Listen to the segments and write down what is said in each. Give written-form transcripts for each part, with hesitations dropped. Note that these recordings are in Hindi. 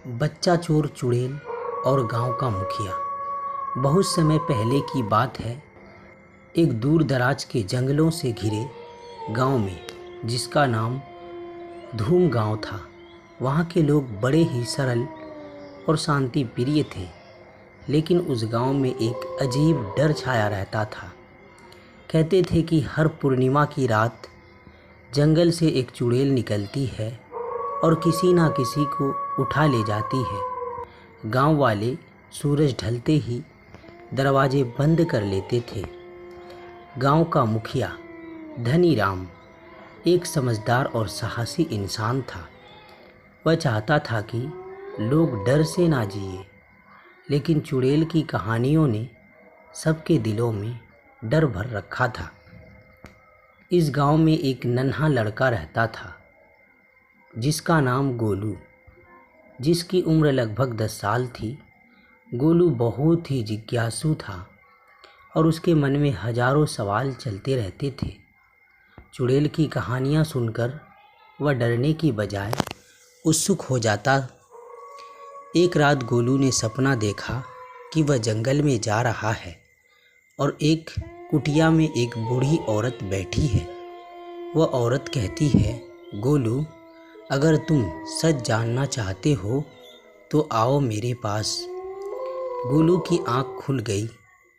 बच्चा चोर चुड़ैल और गांव का मुखिया। बहुत समय पहले की बात है। एक दूर दराज के जंगलों से घिरे गांव में, जिसका नाम धूम गांव था, वहां के लोग बड़े ही सरल और शांति प्रिय थे। लेकिन उस गांव में एक अजीब डर छाया रहता था। कहते थे कि हर पूर्णिमा की रात जंगल से एक चुड़ैल निकलती है और किसी ना किसी को उठा ले जाती है। गांव वाले सूरज ढलते ही दरवाजे बंद कर लेते थे। गांव का मुखिया धनी राम एक समझदार और साहसी इंसान था। वह चाहता था कि लोग डर से ना जिए, लेकिन चुड़ैल की कहानियों ने सबके दिलों में डर भर रखा था। इस गांव में एक नन्हा लड़का रहता था, जिसका नाम गोलू, जिसकी उम्र लगभग 10 साल थी। गोलू बहुत ही जिज्ञासु था और उसके मन में हजारों सवाल चलते रहते थे। चुड़ैल की कहानियाँ सुनकर वह डरने की बजाय उत्सुक हो जाता। एक रात गोलू ने सपना देखा कि वह जंगल में जा रहा है और एक कुटिया में एक बूढ़ी औरत बैठी है। वह औरत कहती है, गोलू, अगर तुम सच जानना चाहते हो तो आओ मेरे पास। गोलू की आंख खुल गई,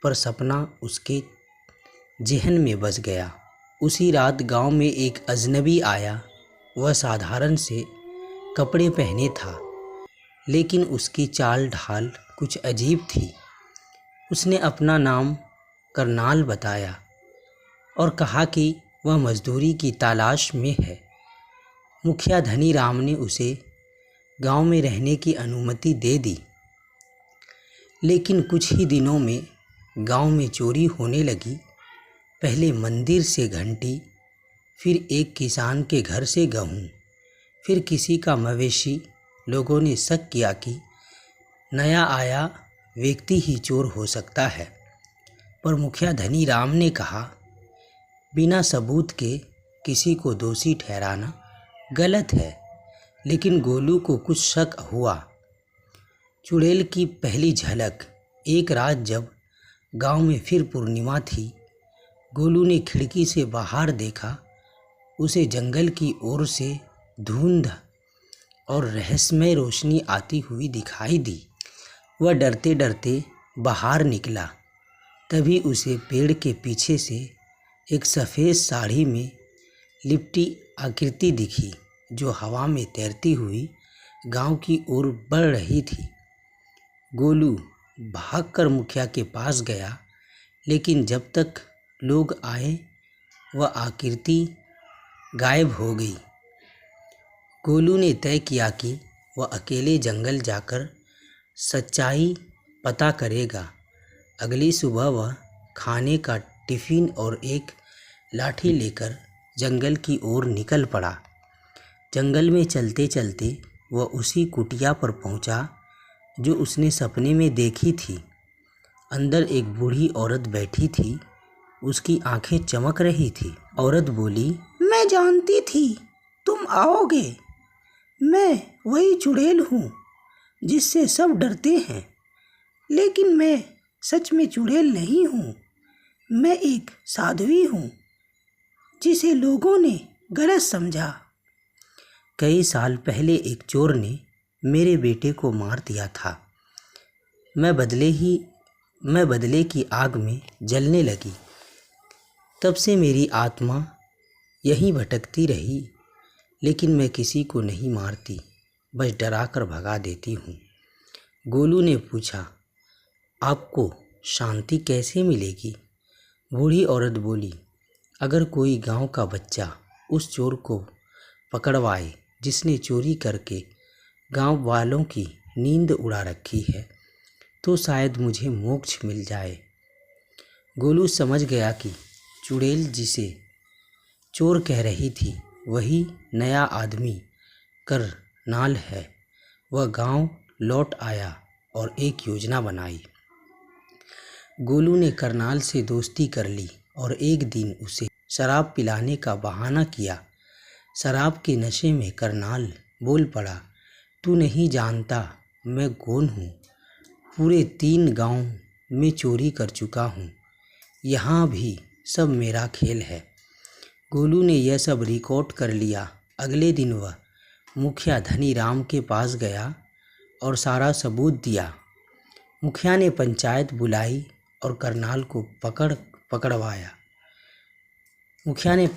पर सपना उसके ज़हन में बस गया। उसी रात गांव में एक अजनबी आया। वह साधारण से कपड़े पहने था, लेकिन उसकी चाल ढाल कुछ अजीब थी। उसने अपना नाम करनाल बताया और कहा कि वह मजदूरी की तलाश में है। मुखिया धनी राम ने उसे गांव में रहने की अनुमति दे दी। लेकिन कुछ ही दिनों में गांव में चोरी होने लगी। पहले मंदिर से घंटी, फिर एक किसान के घर से गेहूं, फिर किसी का मवेशी। लोगों ने शक किया कि नया आया व्यक्ति ही चोर हो सकता है। पर मुखिया धनी राम ने कहा, बिना सबूत के किसी को दोषी ठहराना गलत है। लेकिन गोलू को कुछ शक हुआ। चुड़ैल की पहली झलक। एक रात जब गांव में फिर पूर्णिमा थी, गोलू ने खिड़की से बाहर देखा। उसे जंगल की ओर से धुंध और रहस्यमय रोशनी आती हुई दिखाई दी। वह डरते डरते बाहर निकला। तभी उसे पेड़ के पीछे से एक सफ़ेद साड़ी में लिपटी आकृति दिखी, जो हवा में तैरती हुई गांव की ओर बढ़ रही थी। गोलू भागकर मुखिया के पास गया, लेकिन जब तक लोग आए वह आकृति गायब हो गई। गोलू ने तय किया कि वह अकेले जंगल जाकर सच्चाई पता करेगा। अगली सुबह वह खाने का टिफ़िन और एक लाठी लेकर जंगल की ओर निकल पड़ा। जंगल में चलते चलते वह उसी कुटिया पर पहुंचा जो उसने सपने में देखी थी। अंदर एक बूढ़ी औरत बैठी थी। उसकी आंखें चमक रही थी। औरत बोली, मैं जानती थी तुम आओगे। मैं वही चुड़ैल हूँ जिससे सब डरते हैं, लेकिन मैं सच में चुड़ैल नहीं हूँ। मैं एक साध्वी हूँ जिसे लोगों ने गलत समझा। कई साल पहले एक चोर ने मेरे बेटे को मार दिया था। मैं बदले की आग में जलने लगी। तब से मेरी आत्मा यहीं भटकती रही, लेकिन मैं किसी को नहीं मारती, बस डरा कर भगा देती हूँ। गोलू ने पूछा, आपको शांति कैसे मिलेगी? बूढ़ी औरत बोली, अगर कोई गांव का बच्चा उस चोर को पकड़वाए जिसने चोरी करके गांव वालों की नींद उड़ा रखी है, तो शायद मुझे मोक्ष मिल जाए। गोलू समझ गया कि चुड़ैल जिसे चोर कह रही थी वही नया आदमी करनाल है। वह गांव लौट आया और एक योजना बनाई। गोलू ने करनाल से दोस्ती कर ली और एक दिन उसे शराब पिलाने का बहाना किया। शराब के नशे में करनाल बोल पड़ा, तू नहीं जानता मैं गोन हूँ, पूरे 3 गांव में चोरी कर चुका हूँ, यहाँ भी सब मेरा खेल है। गोलू ने यह सब रिकॉर्ड कर लिया। अगले दिन वह मुखिया धनी राम के पास गया और सारा सबूत दिया। मुखिया ने पंचायत बुलाई और करनाल को पकड़वाया। मुखिया ने